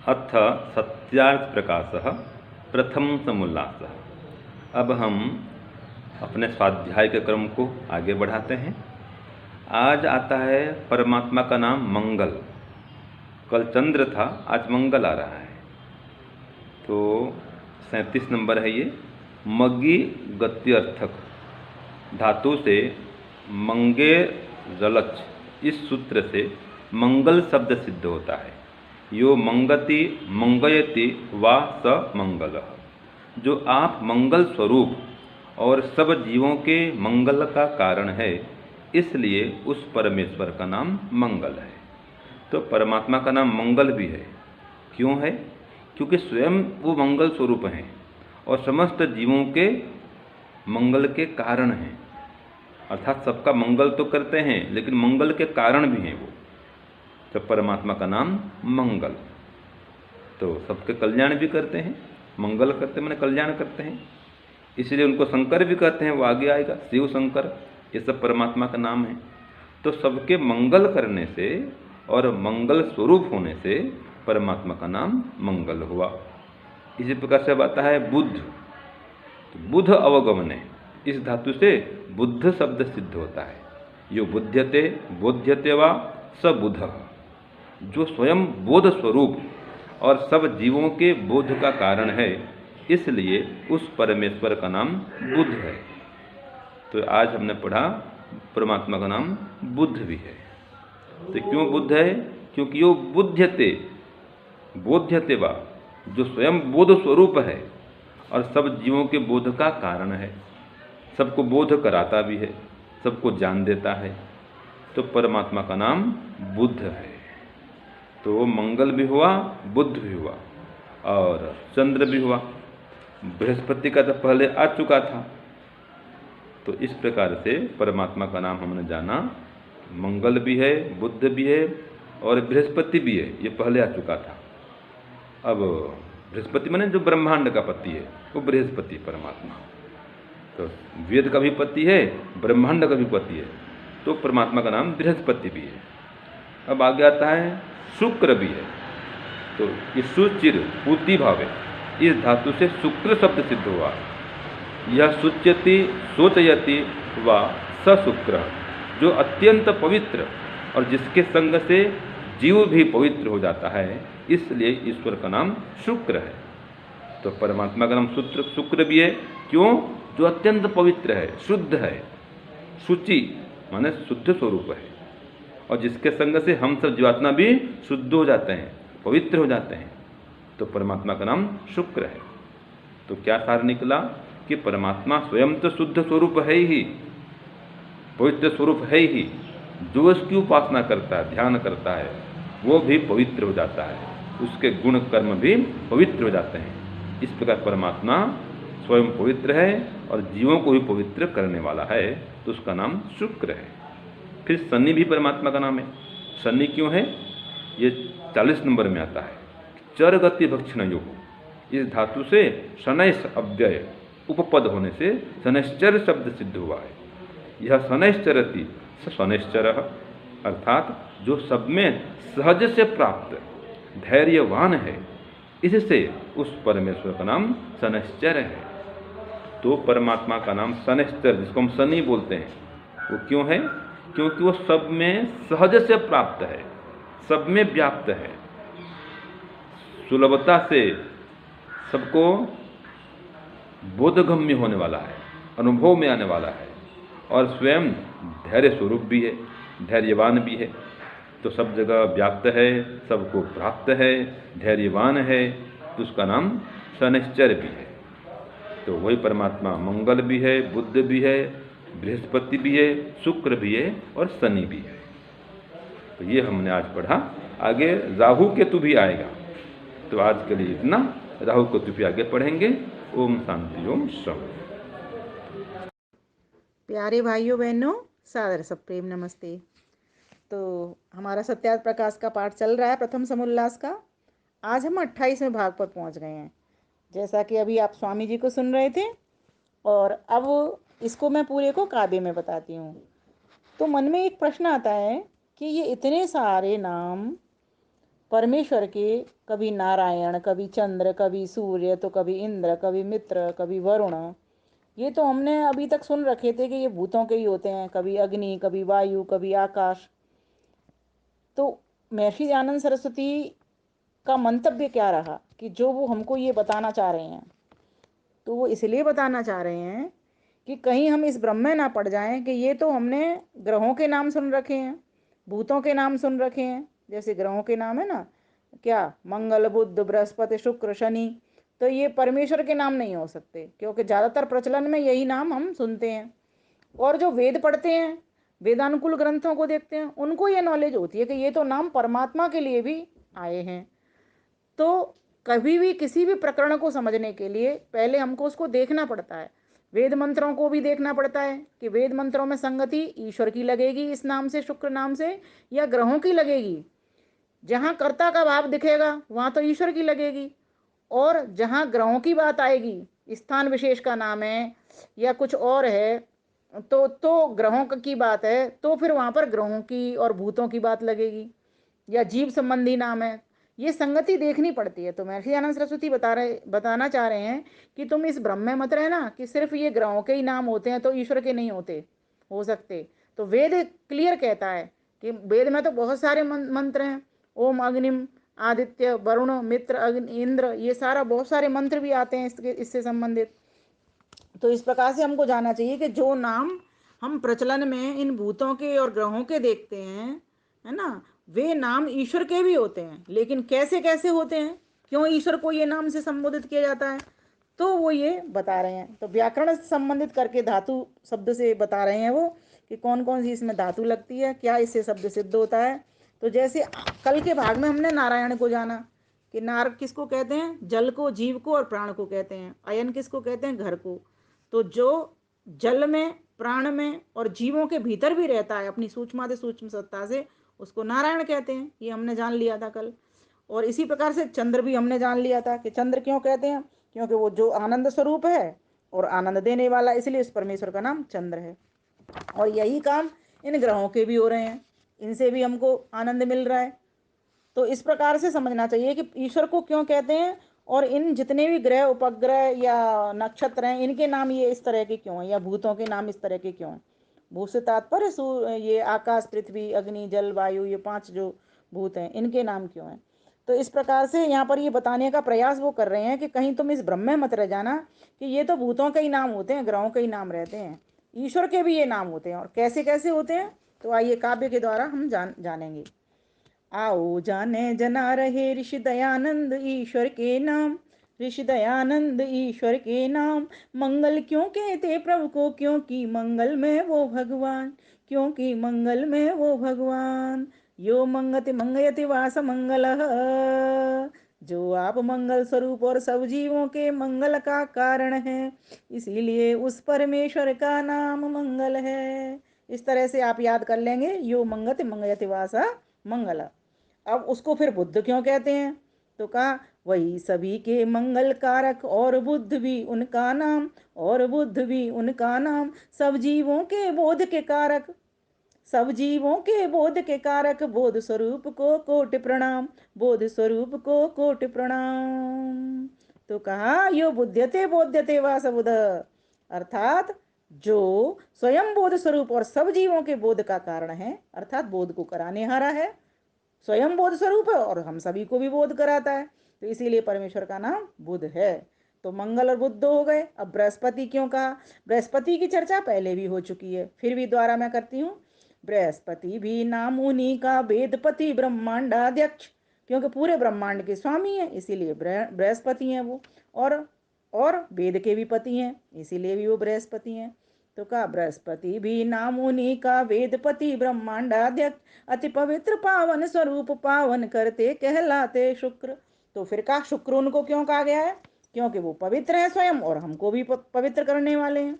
अथ सत्यार्थ प्रकाशः प्रथम समुल्लासः। अब हम अपने स्वाध्याय के क्रम को आगे बढ़ाते हैं। आज आता है परमात्मा का नाम मंगल। कल चंद्र था, आज मंगल आ रहा है। तो 37 नंबर है ये। मगी गत्यर्थक धातु से मंगे जलच, इस सूत्र से मंगल शब्द सिद्ध होता है। यो मंगति मंगयति वा स मंगलः, जो आप मंगल स्वरूप और सब जीवों के मंगल का कारण है, इसलिए उस परमेश्वर का नाम मंगल है। तो परमात्मा का नाम मंगल भी है। क्यों है? क्योंकि स्वयं वो मंगल स्वरूप हैं और समस्त जीवों के मंगल के कारण हैं। अर्थात सबका मंगल तो करते हैं, लेकिन मंगल के कारण भी हैं वो। तो परमात्मा का नाम मंगल। तो सबके कल्याण भी करते हैं, मंगल करते हैं, मैंने कल्याण करते हैं। इसलिए उनको शंकर भी कहते हैं, वो आगे आएगा, शिव शंकर, ये सब परमात्मा का नाम है। तो सबके मंगल करने से और मंगल स्वरूप होने से परमात्मा का नाम मंगल हुआ। इसी प्रकार से अब आता है बुद्ध। तो बुद्ध अवगमने, इस धातु से बुद्ध शब्द सिद्ध होता है। यो बुध्यते बोध्यते वा स बुधः, जो स्वयं बोध स्वरूप और सब जीवों के बोध का कारण है, इसलिए उस परमेश्वर का नाम बुद्ध है। तो आज हमने पढ़ा परमात्मा का नाम बुद्ध भी है। तो क्यों बुद्ध है? क्योंकि यो बुध्यते बोध्यते वा, जो स्वयं बोध स्वरूप है और सब जीवों के बोध का कारण है, सबको बोध कराता भी है, सबको जान देता है। तो परमात्मा का नाम बुद्ध है। तो मंगल भी हुआ, बुद्ध भी हुआ और चंद्र भी हुआ। बृहस्पति का तो पहले आ चुका था। तो इस प्रकार से परमात्मा का नाम हमने जाना, मंगल भी है, बुद्ध भी है और बृहस्पति भी है, ये पहले आ चुका था। अब बृहस्पति माने जो ब्रह्मांड का पति है, वो बृहस्पति परमात्मा। तो वेद का भी पति है, ब्रह्मांड का भी पति है, तो परमात्मा का नाम बृहस्पति भी है। अब आगे आता है शुक्र भी है। तो ये सुचिर पूति भाव है, इस धातु से शुक्र शब्द सिद्ध हुआ। यह सुच्यति सोचयति व स शुक्र, जो अत्यंत पवित्र और जिसके संग से जीव भी पवित्र हो जाता है, इसलिए ईश्वर का नाम शुक्र है। तो परमात्मा का नाम शुक्र भी है। क्यों? जो अत्यंत पवित्र है, शुद्ध है, शुचि माने शुद्ध स्वरूप है, और जिसके संग से हम सब जीवात्मा भी शुद्ध हो जाते हैं, पवित्र हो जाते हैं। तो परमात्मा का नाम शुक्र है। तो क्या सार निकला कि परमात्मा स्वयं तो शुद्ध स्वरूप है ही, पवित्र स्वरूप है ही। जो उसकी उपासना करता है, ध्यान करता है, वो भी पवित्र हो जाता है, उसके गुण कर्म भी पवित्र हो जाते हैं। इस प्रकार परमात्मा स्वयं पवित्र है और जीवों को भी पवित्र करने वाला है, तो उसका नाम शुक्र है। फिर शनि भी परमात्मा का नाम है। शनि क्यों है? ये 40 नंबर में आता है। चर गति भक्षण योग, इस धातु से शनैश अव्यय उपपद होने से शनैश्चर शब्द सिद्ध हुआ है। यह शनैश्चरति स शनैश्चरः, अर्थात जो सब में सहज से प्राप्त धैर्यवान है, इससे उस परमेश्वर का नाम शनैश्चर है। तो परमात्मा का नाम शनैश्चर, जिसको हम शनि बोलते हैं, वो क्यों है? क्योंकि वो सब में सहज से प्राप्त है, सब में व्याप्त है, सुलभता से सबको बोधगम्य होने वाला है, अनुभव में आने वाला है, और स्वयं धैर्य स्वरूप भी है, धैर्यवान भी है। तो सब जगह व्याप्त है, सबको प्राप्त है, धैर्यवान है, तो उसका नाम शनैश्चर भी है। तो वही परमात्मा मंगल भी है, बुद्ध भी है, बृहस्पति भी है, शुक्र भी है और शनि भी है। तो ये हमने आज पढ़ा। आगे राहु केतु भी आएगा। तो आज के लिए इतना। राहु केतु भी आगे पढ़ेंगे। ओम शांति ओम शम। प्यारे भाइयों बहनों, सादर सब प्रेम नमस्ते। तो हमारा सत्यार्थ प्रकाश का पाठ चल रहा है, प्रथम समुल्लास का। आज हम 28वें भाग पर पहुंच गए हैं। जैसा कि अभी आप स्वामी जी को सुन रहे थे, और अब इसको मैं पूरे को काव्य में बताती हूँ। तो मन में एक प्रश्न आता है कि ये इतने सारे नाम परमेश्वर के कभी नारायण, कभी चंद्र, कभी सूर्य, तो कभी इंद्र, कभी मित्र, कभी वरुण, ये तो हमने अभी तक सुन रखे थे कि ये भूतों के ही होते हैं। कभी अग्नि, कभी वायु, कभी आकाश। तो महर्षि दयानंद सरस्वती का मंतव्य क्या रहा कि जो वो हमको ये बताना चाह रहे हैं, तो वो इसलिए बताना चाह रहे हैं कि कहीं हम इस भ्रम में ना पड़ जाएं कि ये तो हमने ग्रहों के नाम सुन रखे हैं, भूतों के नाम सुन रखे हैं। जैसे ग्रहों के नाम है ना, क्या, मंगल, बुध, बृहस्पति, शुक्र, शनि, तो ये परमेश्वर के नाम नहीं हो सकते, क्योंकि ज़्यादातर प्रचलन में यही नाम हम सुनते हैं। और जो वेद पढ़ते हैं, वेदानुकूल ग्रंथों को देखते हैं, उनको ये नॉलेज होती है कि ये तो नाम परमात्मा के लिए भी आए हैं। तो कभी भी किसी भी प्रकरण को समझने के लिए पहले हमको उसको देखना पड़ता है। वेद मंत्रों को भी देखना पड़ता है कि वेद मंत्रों में संगति ईश्वर की लगेगी इस नाम से, शुक्र नाम से, या ग्रहों की लगेगी। जहाँ कर्ता का भाव दिखेगा वहाँ तो ईश्वर की लगेगी, और जहाँ ग्रहों की बात आएगी, स्थान विशेष का नाम है या कुछ और है, तो ग्रहों की बात है, तो फिर वहाँ पर ग्रहों की और भूतों की बात लगेगी, या जीव संबंधी नाम है। ये संगति देखनी पड़ती है। तो महर्षि आनंद सरस्वती बताना चाह रहे हैं कि तुम इस भ्रम में मत रहना कि सिर्फ ये ग्रहों के ही नाम होते हैं तो ईश्वर के नहीं होते, हो सकते। तो वेद क्लियर कहता है कि वेद में तो बहुत सारे मंत्र हैं। ओम अग्निम, आदित्य, वरुण, मित्र, अग्नि, इंद्र, ये सारा बहुत सारे मंत्र भी आते हैं इससे संबंधित। तो इस प्रकार से हमको जानना चाहिए कि जो नाम हम प्रचलन में इन भूतों के और ग्रहों के देखते हैं, है ना, वे नाम ईश्वर के भी होते हैं। लेकिन कैसे कैसे होते हैं, क्यों ईश्वर को ये नाम से संबोधित किया जाता है, तो वो ये बता रहे हैं। तो व्याकरण से संबंधित करके धातु शब्द से बता रहे हैं वो कि कौन कौन सी इसमें धातु लगती है, क्या इससे शब्द सिद्ध होता है। तो जैसे कल के भाग में हमने नारायण को जाना कि नार किसको कहते हैं, जल को, जीव को और प्राण को कहते हैं। अयन किसको कहते हैं, घर को। तो जो जल में, प्राण में और जीवों के भीतर भी रहता है अपनी सूक्ष्माति सूक्ष्म सत्ता से, उसको नारायण कहते हैं। ये हमने जान लिया था कल। और इसी प्रकार से चंद्र भी हमने जान लिया था कि चंद्र क्यों कहते हैं, क्योंकि वो जो आनंद स्वरूप है और आनंद देने वाला, इसलिए उस परमेश्वर का नाम चंद्र है। और यही काम इन ग्रहों के भी हो रहे हैं, इनसे भी हमको आनंद मिल रहा है। तो इस प्रकार से समझना चाहिए कि ईश्वर को क्यों कहते हैं, और इन जितने भी ग्रह, उपग्रह या नक्षत्र हैं, इनके नाम ये इस तरह के क्यों हैं, या भूतों के नाम इस तरह के क्यों हैं। भू से तात्पर्य ये आकाश, पृथ्वी, अग्नि, जल, वायु, ये 5 जो भूत हैं, इनके नाम क्यों हैं। तो इस प्रकार से यहाँ पर ये बताने का प्रयास वो कर रहे हैं कि कहीं तुम इस भ्रम में मत रह जाना कि ये तो भूतों के ही नाम होते हैं, ग्रहों के ही नाम रहते हैं, ईश्वर के भी ये नाम होते हैं। और कैसे कैसे होते हैं, तो आइए काव्य के द्वारा हम जानेंगे। आओ जाने जना रहे ऋषि दयानंद ईश्वर के नाम, ऋषि दयानंद ईश्वर के नाम। मंगल क्यों कहते प्रभु को, क्योंकि मंगल में वो भगवान, क्योंकि मंगल में वो भगवान। यो मंगति मंगयति वास मंगल, जो आप मंगल स्वरूप और सब जीवों के मंगल का कारण है, इसीलिए उस परमेश्वर का नाम मंगल है। इस तरह से आप याद कर लेंगे, यो मंगति मंगयति वास मंगल। अब उसको फिर बुद्ध क्यों कहते हैं, तो कहा वही सभी के मंगल कारक, और बुद्ध भी उनका नाम, और बुद्ध भी उनका नाम। सब जीवों के बोध के कारक, सब जीवों के बोध के कारक। बोध स्वरूप को कोटि प्रणाम, बोध स्वरूप को कोटि प्रणाम। तो कहा यो बुध्यते बोध्यते वा सबुध, अर्थात जो स्वयं बोध स्वरूप और सब जीवों के बोध का कारण है, अर्थात बोध को कराने हारा है, स्वयं बोध स्वरूप है और हम सभी को भी बोध कराता है, तो इसीलिए परमेश्वर का नाम बुध है। तो मंगल और बुध हो गए। अब बृहस्पति क्यों कहा, बृहस्पति की चर्चा पहले भी हो चुकी है, फिर भी द्वारा मैं करती हूँ। बृहस्पति भी नाम उन्हीं का, वेदपति ब्रह्मांडाध्यक्ष, क्योंकि पूरे ब्रह्मांड के स्वामी हैं, इसीलिए बृहस्पति हैं वो। और वेद के भी पति हैं, इसीलिए भी वो बृहस्पति हैं। तो कहा बृहस्पति भी नाम उन्हीं का, वेदपति ब्रह्मांडाध्यक्ष, अति पवित्र पावन स्वरूप, पावन करते कहलाते शुक्र। तो फिर कहा शुक्र उनको क्यों कहा गया है, क्योंकि वो पवित्र है स्वयं और हमको भी पवित्र करने वाले हैं,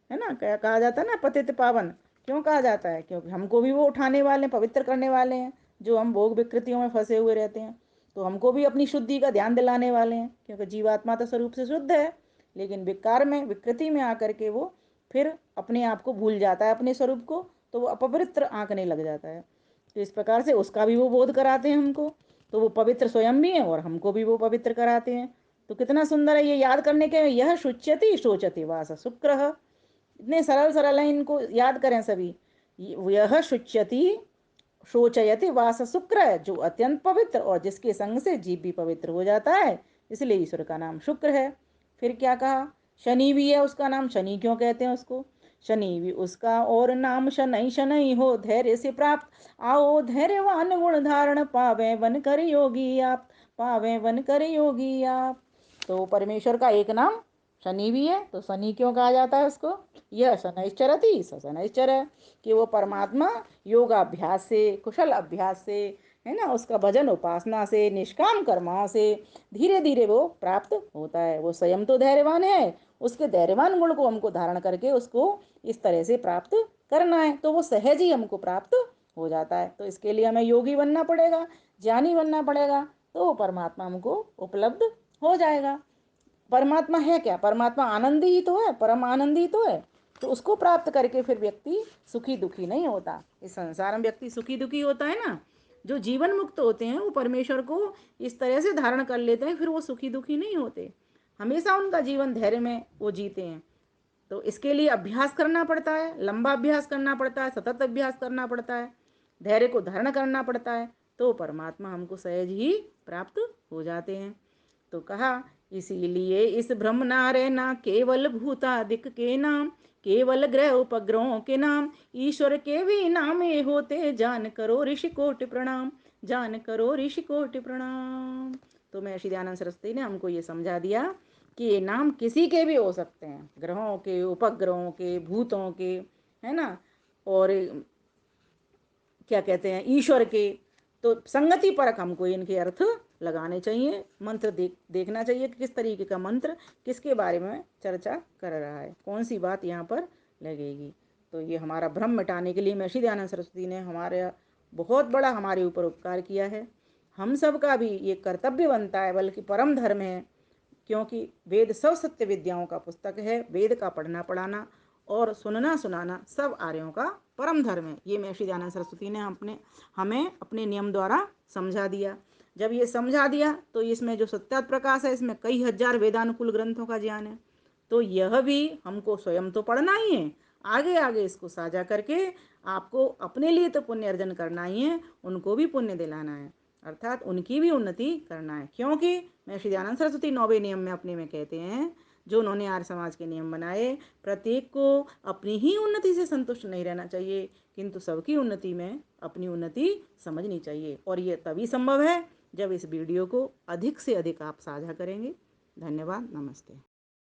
है ना। क्या कहा जाता है ना, पतित पावन क्यों कहा जाता है, क्योंकि हमको भी वो उठाने वाले हैं, पवित्र करने वाले हैं। जो हम भोग विकृतियों में फंसे हुए रहते हैं, तो हमको भी अपनी शुद्धि का ध्यान दिलाने वाले हैं, क्योंकि जीवात्मा तो स्वरूप से शुद्ध है, लेकिन विकार में, विकृति में आकर के वो फिर अपने आप को भूल जाता है, अपने स्वरूप को, तो वो अपवित्र आंकने लग जाता है। तो इस प्रकार से उसका भी वो बोध कराते हैं हमको। तो वो पवित्र स्वयं भी हैं और हमको भी वो पवित्र कराते हैं। तो कितना सुंदर है ये याद करने के। यह शुच्यति शोचति वास शुक्रः। इतने सरल सरल हैं, इनको याद करें सभी। यह शुच्यति शोचयति वास शुक्र है, जो अत्यंत पवित्र और जिसके संग से जीव भी पवित्र हो जाता है, इसलिए ईश्वर का नाम शुक्र है। फिर क्या कहा, शनि भी है उसका नाम। शनि क्यों कहते हैं उसको? शनि भी उसका और नाम शनै शनै हो धैर्य से प्राप्त। आओ धैर्यवान गुण धारण पावे वन कर योगी आप, पावे वन कर योगी आप। तो परमेश्वर का एक नाम शनि भी है। तो शनि क्यों कहा जाता है उसको? यह शनैश्चरति स शनैश्चर है, कि वो परमात्मा योगाभ्यास से, कुशल अभ्यास से, है ना, उसका भजन उपासना से, निष्काम कर्माओं से धीरे धीरे वो प्राप्त होता है। वो स्वयं तो धैर्यवान है, उसके धैर्यवान गुण को हमको धारण करके उसको इस तरह से प्राप्त करना है, तो वो सहज ही हमको प्राप्त हो जाता है। तो इसके लिए हमें योगी बनना पड़ेगा, ज्ञानी बनना पड़ेगा, तो वो परमात्मा हमको उपलब्ध हो जाएगा। परमात्मा है क्या? परमात्मा आनंदी ही तो है, परम आनंदी ही तो है। तो उसको प्राप्त करके फिर व्यक्ति सुखी दुखी नहीं होता। इस संसार में व्यक्ति सुखी दुखी होता है ना। जो जीवन मुक्त होते हैं वो परमेश्वर को इस तरह से धारण कर लेते हैं, फिर वो सुखी दुखी नहीं होते, हमेशा उनका जीवन धैर्य में वो जीते हैं। तो इसके लिए अभ्यास करना पड़ता है, लंबा अभ्यास करना पड़ता है, सतत अभ्यास करना पड़ता है, धैर्य को धारण करना पड़ता है, तो परमात्मा हमको सहज ही प्राप्त हो जाते हैं। तो कहा, इसीलिए इस ब्रह्म नारे ना केवल भूतादिक के नाम, केवल ग्रह उपग्रहों के नाम, ईश्वर के भी नामे होते, जान करो ऋषि कोटि प्रणाम, जान करो ऋषि कोटि प्रणाम। तो महर्षि दयानंद सरस्वती ने हमको ये समझा दिया कि ये नाम किसी के भी हो सकते हैं, ग्रहों के, उपग्रहों के, भूतों के, है ना, और क्या कहते हैं, ईश्वर के। तो संगति परक हमको इनके अर्थ लगाने चाहिए, मंत्र देखना चाहिए कि किस तरीके का मंत्र किसके बारे में चर्चा कर रहा है, कौन सी बात यहाँ पर लगेगी। तो ये हमारा भ्रम मिटाने के लिए महर्षि दयानंद सरस्वती ने हमारे बहुत बड़ा हमारे ऊपर उपकार किया है। हम सब का भी ये कर्तव्य बनता है, बल्कि परम धर्म है, क्योंकि वेद सब सत्य विद्याओं का पुस्तक है। वेद का पढ़ना पढ़ाना और सुनना सुनाना सब आर्यों का परम धर्म है। ये महर्षि दयानंद सरस्वती ने हमें अपने नियम द्वारा समझा दिया। जब ये समझा दिया तो इसमें जो सत्यात प्रकाश है, इसमें कई हजार वेदानुकूल ग्रंथों का ज्ञान है। तो यह भी हमको स्वयं तो पढ़ना ही है, आगे आगे इसको साझा करके आपको अपने लिए तो पुण्य अर्जन करना ही है, उनको भी पुण्य दिलाना है, अर्थात उनकी भी उन्नति करना है। क्योंकि महर्षि दयानंद सरस्वती 9वें नियम में अपने में कहते हैं, जो उन्होंने आर्य समाज के नियम बनाए, प्रत्येक को अपनी ही उन्नति से संतुष्ट नहीं रहना चाहिए, किंतु सबकी उन्नति में अपनी उन्नति समझनी चाहिए। और ये तभी संभव है जब इस वीडियो को अधिक से अधिक आप साझा करेंगे। धन्यवाद, नमस्ते।